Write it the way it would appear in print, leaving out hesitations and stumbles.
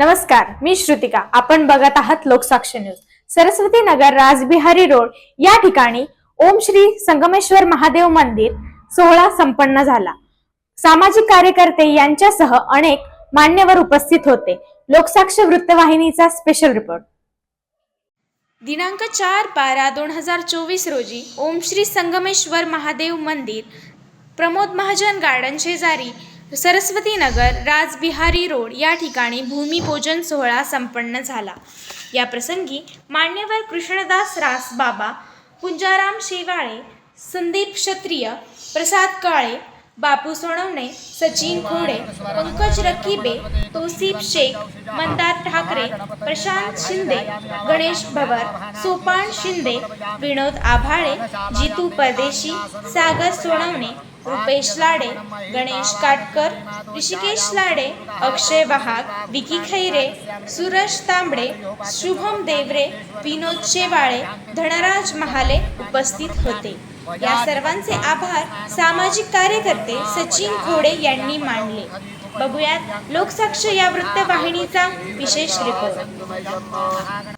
नमस्कार, मी श्रुतिका. आपण बघत आहात लोकसाक्ष न्यूज. सरस्वती नगर राजबिहारी रोड या ठिकाणी ओम श्री संगमेश्वर महादेव मंदिर सोहळा संपन्न झाला. सामाजिक कार्यकर्ते यांच्यासह अनेक मान्यवर उपस्थित होते. लोकसाक्ष वृत्तवाहिनीचा स्पेशल रिपोर्ट. दिनांक 4/12/2024 रोजी ओम श्री संगमेश्वर महादेव मंदिर, प्रमोद महाजन गार्डन शेजारी, सरस्वती नगर राजबिहारी रोड या ठिकाणी भूमिपूजन सोहळा संपन्न झाला. या प्रसंगी मान्यवर कृष्णदास रास बाबा, पुंजाराम शेवाळे, संदीप क्षत्रिय, प्रसाद काळे, बापू सोनवणे, सचिन खोडे, पंकज रकीबे, तौसिफ शेख, मंदार ठाकरे, प्रशांत शिंदे, गणेश भवर, सोपान शिंदे, विनोद आभाळे, जितू परदेशी, सागर सोनवणे, रुपेश लाडे, गणेश काटकर, ऋषिकेश लाडे, अक्षय वाहाग, विकी खैरे, सुरज तांबडे, शुभम देवरे, विनोद शेवाळे, धनराज महाले उपस्थित होते. या सर्वांचे आभार सामाजिक कार्यकर्ते सचिन खोडे यांनी मानले. बघूयात लोकसाक्ष या वृत्तवाहिनीचा विशेष रिपोर्ट.